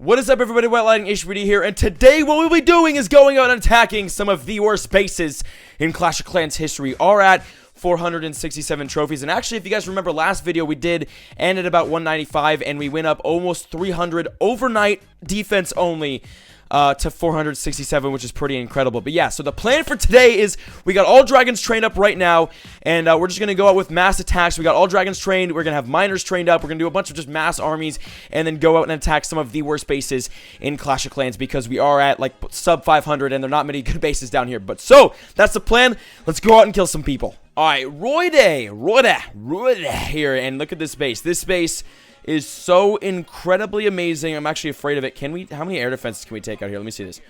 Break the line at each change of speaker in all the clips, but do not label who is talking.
What is up, everybody? White Lightning HBD here, and today what we'll be doing is going out and attacking some of the worst bases in Clash of Clans history. Are at 467 trophies, and actually, if you guys remember last video, we did end at about 195, and we went up almost 300 overnight defense only to 467, which is pretty incredible. But yeah, so the plan for today is we got all dragons trained up right now, and we're just going to go out with mass attacks. We got all dragons trained. We're going to have miners trained up. We're going to do a bunch of just mass armies, and then go out and attack some of the worst bases in Clash of Clans, because we are at like sub 500, and there are not many good bases down here. But so, that's the plan. Let's go out and kill some people. Alright, Roide here, and look at this base. This base is so incredibly amazing. I'm actually afraid of it. Can we, how many air defenses can we take out here? Let me see this.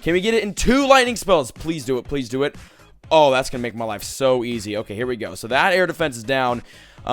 Can we get it in 2 lightning spells? Please do it, please do it. Oh, that's gonna make my life so easy. Okay, here we go. So that air defense is down.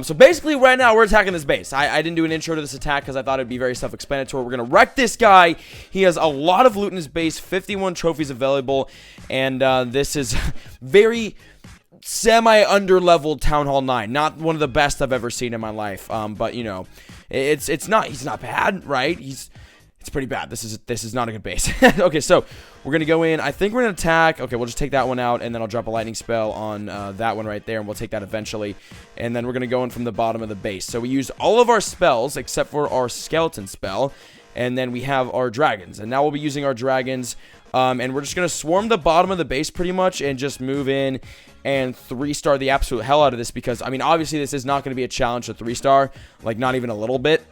So basically right now we're attacking this base. I didn't do an intro to this attack because I thought it'd be very self-explanatory. We're gonna wreck this guy. He has a lot of loot in his base, 51 trophies available, and this is very semi-under-leveled Town Hall 9. Not one of the best I've ever seen in my life, but you know, he's not bad, right? It's pretty bad. This is not a good base. Okay, so we're gonna go in. I think we're gonna attack. Okay, we'll just take that one out, and then I'll drop a lightning spell on that one right there, and we'll take that eventually. And then we're gonna go in from the bottom of the base. So we used all of our spells except for our skeleton spell, and then we have our dragons. And now we'll be using our dragons, and we're just gonna swarm the bottom of the base pretty much, and just move in and 3-star the absolute hell out of this, because I mean, obviously this is not going to be a challenge to 3-star, like not even a little bit.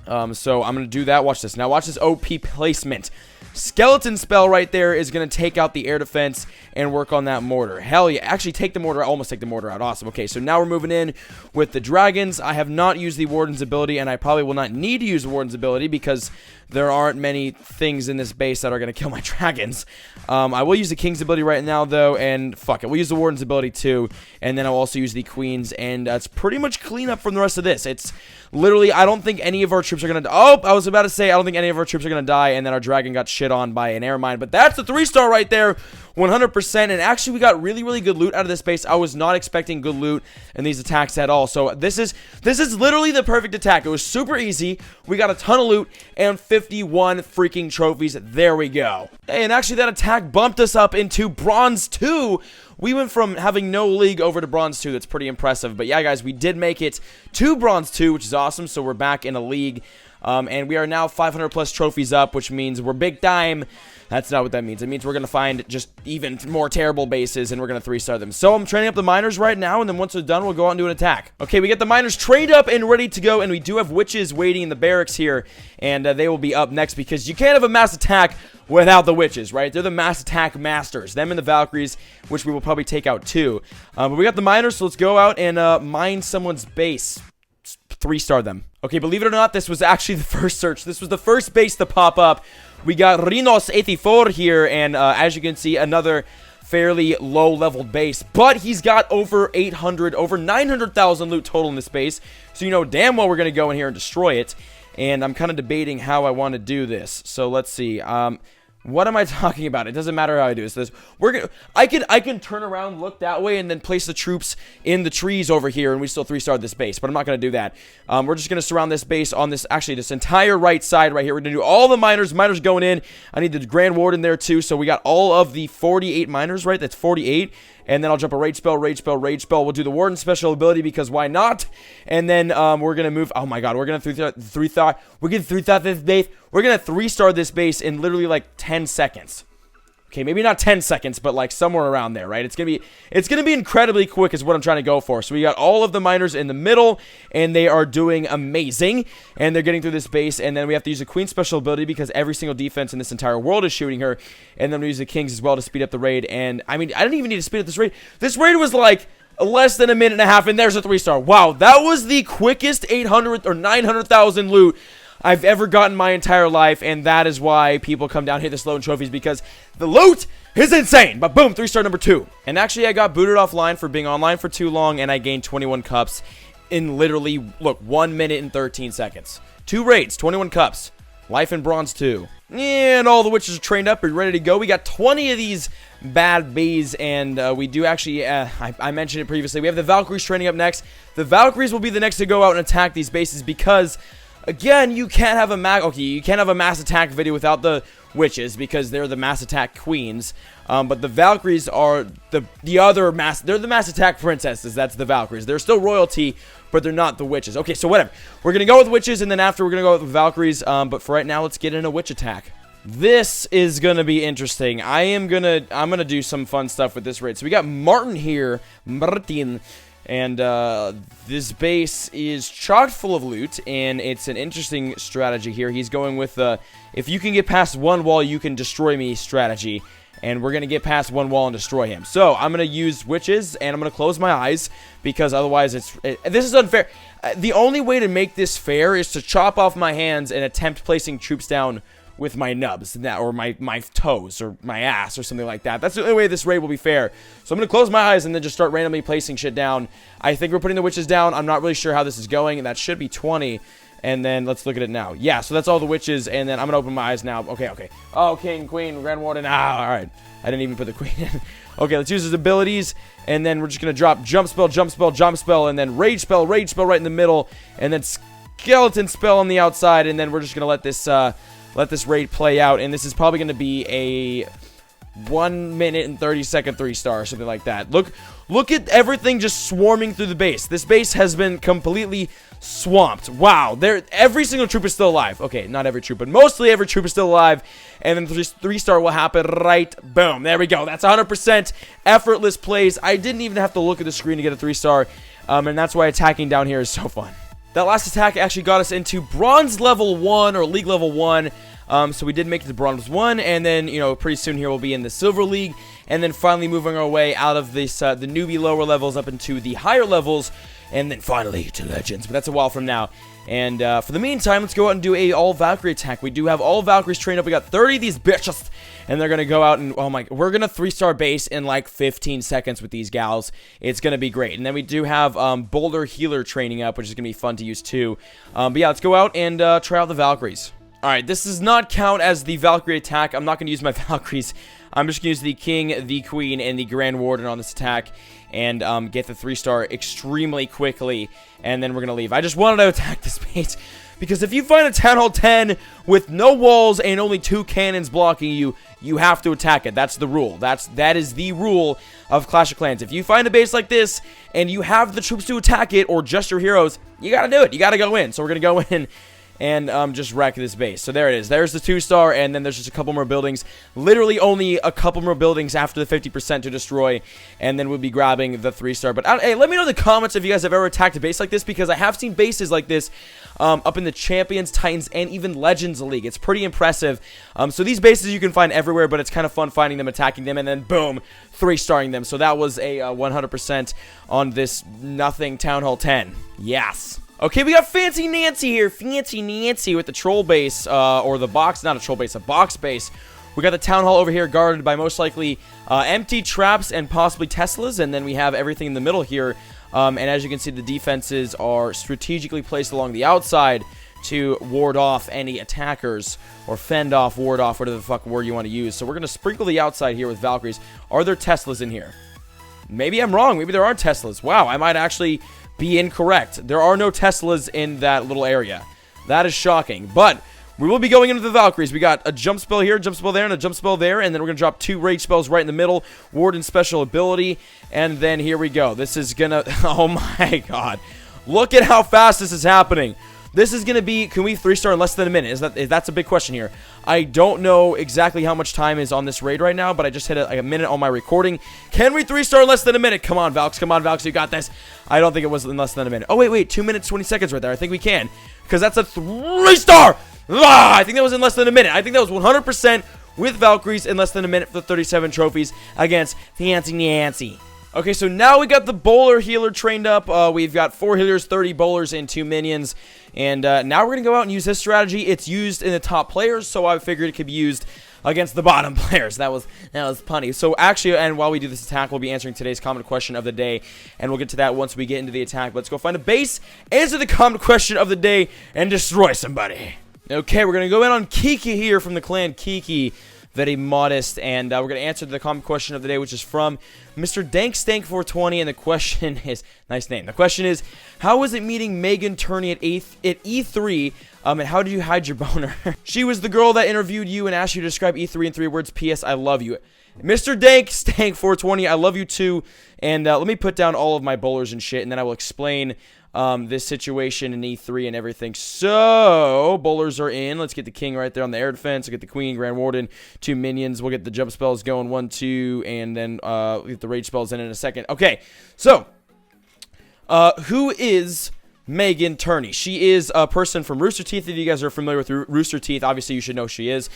So I'm going to do that. Watch this. Now watch this OP placement. Skeleton spell right there is going to take out the air defense and work on that mortar. Hell yeah. Actually, take the mortar. Almost take the mortar out. Awesome. Okay, so now we're moving in with the dragons. I have not used the warden's ability, and I probably will not need to use the warden's ability because there aren't many things in this base that are going to kill my dragons. I will use the king's ability right now, though, and fuck it. We'll use the warden's ability, too, and then I'll also use the queen's, and it's pretty much clean up from the rest of this. It's literally, I don't think any of our troops are going to die. Oh, I was about to say, I don't think any of our troops are going to die, and then our dragon got shit on by an air mine, but that's the 3-star right there, 100%, and actually we got really, really good loot out of this base. I was not expecting good loot in these attacks at all, so this is literally the perfect attack. It was super easy. We got a ton of loot and 51 freaking trophies. There we go. Hey, and actually that attack bumped us up into Bronze 2. We went from having no league over to Bronze 2. That's pretty impressive. But yeah, guys, we did make it to Bronze 2, which is awesome. So we're back in a league. And we are now 500 plus trophies up, which means we're big time. That's not what that means. It means we're going to find just even more terrible bases, and we're going to 3-star them. So I'm training up the miners right now, and then once they're done, we'll go out and do an attack. Okay, we get the miners trained up and ready to go, and we do have witches waiting in the barracks here, and they will be up next, because you can't have a mass attack without the witches, right? They're the mass attack masters. Them and the valkyries, which we will probably take out too. But we got the miners, so let's go out and mine someone's base. 3-star them. Okay, believe it or not, this was actually the first search. This was the first base to pop up. We got Rhinos84 here, and as you can see, another fairly low-leveled base. But he's got over 900,000 loot total in this base. So you know damn well we're going to go in here and destroy it. And I'm kind of debating how I want to do this. So let's see. What am I talking about? It doesn't matter how I do this. I can turn around, look that way, and then place the troops in the trees over here, and we still 3-star this base. But I'm not going to do that. We're just going to surround this base on this entire right side right here. We're going to do all the miners. Miners going in. I need the Grand Warden there too. So we got all of the 48 miners, right? That's 48. And then I'll jump a rage spell. We'll do the Warden special ability, because why not? And then we're going to move. Oh my god, we're going to 3-star. We're going to 3-star this base. We're going to 3-star this base in literally like 10 seconds. Okay, maybe not 10 seconds, but like somewhere around there, right? It's gonna be incredibly quick is what I'm trying to go for. So we got all of the miners in the middle, and they are doing amazing, and they're getting through this base. And then we have to use a queen special ability, because every single defense in this entire world is shooting her. And then we use the kings as well to speed up the raid. And I mean, I didn't even need to speed up this raid. This raid was like less than a minute and a half, and there's a 3-star. Wow, that was the quickest 800 or 900,000 loot I've ever gotten my entire life, and that is why people come down here to slow in trophies, because the loot is insane. But boom, 3-star number 2. And actually, I got booted offline for being online for too long, and I gained 21 cups in literally, look, 1 minute and 13 seconds. 2 raids, 21 cups. Life in Bronze 2. And all the witches are trained up and ready to go. We got 20 of these bad bees, and we do actually, I mentioned it previously, we have the Valkyries training up next. The Valkyries will be the next to go out and attack these bases, because Again, you can't have a mass attack video without the witches because they're the mass attack queens. But the Valkyries are the other they're the mass attack princesses. That's the Valkyries. They're still royalty, but they're not the witches. Okay, so whatever. We're gonna go with witches, and then after we're gonna go with Valkyries. But for right now, let's get in a witch attack. This is gonna be interesting. I'm gonna do some fun stuff with this raid. So we got Martin here, Martin. And this base is chock full of loot, and it's an interesting strategy here. He's going with if you can get past one wall, you can destroy me strategy. And we're going to get past one wall and destroy him. So I'm going to use witches, and I'm going to close my eyes, because otherwise this is unfair. The only way to make this fair is to chop off my hands and attempt placing troops down with my nubs, or my toes, or my ass, or something like that. That's the only way this raid will be fair. So I'm going to close my eyes and then just start randomly placing shit down. I think we're putting the witches down. I'm not really sure how this is going, and that should be 20. And then let's look at it now. Yeah, so that's all the witches, and then I'm going to open my eyes now. Okay. Oh, king, queen, grand warden. All right. I didn't even put the queen in. Okay, let's use his abilities, and then we're just going to drop jump spell, and then rage spell right in the middle, and then skeleton spell on the outside, and then we're just going to let this raid play out, and this is probably going to be a 1 minute and 30-second 3-star or something like that. Look at everything just swarming through the base. This base has been completely swamped. Wow, every single troop is still alive. Okay, not every troop, but mostly every troop is still alive. And then 3-star will happen right, boom. There we go. That's 100% effortless plays. I didn't even have to look at the screen to get a 3-star, and that's why attacking down here is so fun. That last attack actually got us into bronze level 1 or league level 1. So we did make it to bronze 1, and then, pretty soon here we'll be in the silver league, and then finally moving our way out of this the newbie lower levels up into the higher levels, and then finally to legends. But that's a while from now. And for the meantime, let's go out and do a all Valkyrie attack. We do have all Valkyries trained up. We got 30 of these bitches, and they're gonna go out and we're gonna 3-star base in like 15 seconds with these gals. It's gonna be great. And then we do have Boulder Healer training up, which is gonna be fun to use too. But yeah, let's go out and try out the Valkyries. Alright, this does not count as the Valkyrie attack. I'm not going to use my Valkyries. I'm just going to use the King, the Queen, and the Grand Warden on this attack, and get the 3-star extremely quickly, and then we're going to leave. I just wanted to attack this base, because if you find a Town Hall 10 with no walls and only 2 cannons blocking you, you have to attack it. That's the rule. That is the rule of Clash of Clans. If you find a base like this, and you have the troops to attack it, or just your heroes, you got to do it. You got to go in. So we're going to go in and just wreck this base. So there it is. There's the 2-star, and then there's just a couple more buildings. Literally only a couple more buildings after the 50% to destroy, and then we'll be grabbing the 3-star. But hey, let me know in the comments if you guys have ever attacked a base like this, because I have seen bases like this up in the Champions, Titans, and even Legends League. It's pretty impressive. So these bases you can find everywhere, but it's kind of fun finding them, attacking them, and then boom, 3-starring them. So that was a 100% on this nothing Town Hall 10. Yes. Okay, we got Fancy Nancy here. Fancy Nancy with the troll base, or the box, not a troll base, a box base. We got the town hall over here guarded by most likely empty traps and possibly Teslas, and then we have everything in the middle here. And as you can see, the defenses are strategically placed along the outside to ward off any attackers, or fend off, ward off, whatever the fuck word you want to use. So we're going to sprinkle the outside here with Valkyries. Are there Teslas in here? Maybe I'm wrong. Maybe there aren't Teslas. Wow, I might actually be incorrect. There are no Teslas in that little area. That is shocking. But we will be going into the Valkyries. We got a jump spell here, a jump spell there, and a jump spell there. And then we're going to drop 2 rage spells right in the middle. Warden special ability. And then here we go. This is going to... Oh my god. Look at how fast this is happening. This is going to be... Can we 3-star in less than a minute? That's a big question here. I don't know exactly how much time is on this raid right now, but I just hit a minute on my recording. Can we 3-star in less than a minute? Come on, Valks. Come on, Valks. You got this. I don't think it was in less than a minute. Oh, wait. 2 minutes, 20 seconds right there. I think we can, because that's a 3-star. I think that was in less than a minute. I think that was 100% with Valkyries in less than a minute for the 37 trophies against Fancy Nancy. Okay, so now we got the bowler healer trained up. We've got 4 healers, 30 bowlers, and 2 minions. And now we're going to go out and use this strategy. It's used in the top players, so I figured it could be used against the bottom players. That was funny. So actually, and while we do this attack, we'll be answering today's comment question of the day, and we'll get to that once we get into the attack. Let's go find a base, answer the comment question of the day, and destroy somebody. Okay, we're going to go in on Kiki here from the clan Kiki. very modest. And we're going to answer the comment question of the day, which is from Mr. Dankstank420. And the question is, nice name. The question is, how was it meeting Megan Turney at E3? And how did you hide your boner? She was the girl that interviewed you and asked you to describe E3 in 3 words. P.S. I love you. Mr. Dankstank420, I love you too. And let me put down all of my bowlers and shit, and then I will explain this situation in E3 and everything. So, bowlers are in. Let's get the king right there on the air defense. We'll get the queen, Grand Warden, 2 minions. We'll get the jump spells going, 1, 2, and then we'll get the rage spells in a second. Okay, so, who is Megan Turney? She is a person from Rooster Teeth. If you guys are familiar with Rooster Teeth, obviously you should know who she is.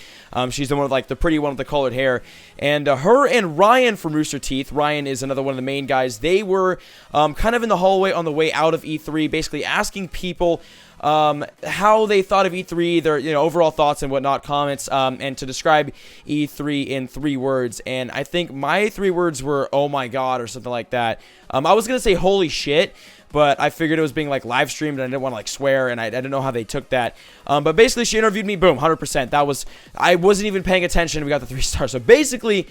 She's the one with like the pretty one with the colored hair. And her and Ryan from Rooster Teeth, Ryan is another one of the main guys. They were kind of in the hallway on the way out of E3, basically asking people how they thought of E3, their overall thoughts and whatnot, comments, and to describe E3 in 3 words. And I think my 3 words were, oh my god, or something like that. I was gonna say holy shit, but I figured it was being like live streamed and I didn't want to like swear, and I didn't know how they took that. But basically she interviewed me, boom, 100%. I wasn't even paying attention. We got the 3 stars. So basically,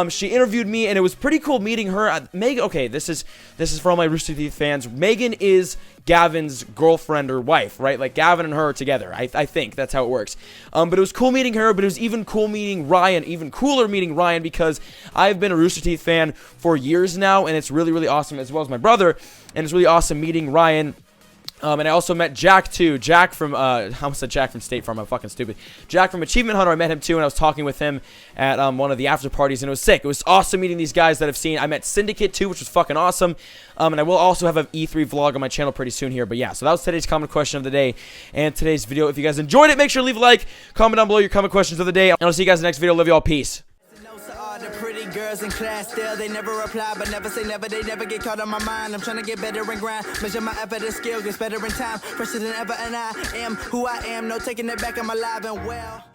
she interviewed me, and it was pretty cool meeting her. Megan, okay, this is for all my Rooster Teeth fans. Megan is Gavin's girlfriend or wife, right? Like Gavin and her are together. I think that's how it works. But it was cool meeting her, but it was even cool meeting Ryan, even cooler meeting Ryan, because I've been a Rooster Teeth fan for years now, and it's really, really awesome, as well as my brother, and it's really awesome meeting Ryan. And I also met Jack too. Jack from, I almost said Jack from State Farm. I'm fucking stupid. Jack from Achievement Hunter. I met him too, and I was talking with him at one of the after parties, and it was sick. It was awesome meeting these guys that I've seen. I met Syndicate too, which was fucking awesome. And I will also have an E3 vlog on my channel pretty soon here. But yeah, so that was today's comment question of the day and today's video. If you guys enjoyed it, make sure to leave a like, comment down below your comment questions of the day, and I'll see you guys in the next video. Love you all. Peace.
Girls in class still, they never reply, but never say never, they never get caught on my mind. I'm trying to get better and grind, measure my effort and skill, gets better in time, fresher than ever, and I am who I am, no taking it back, I'm alive and well.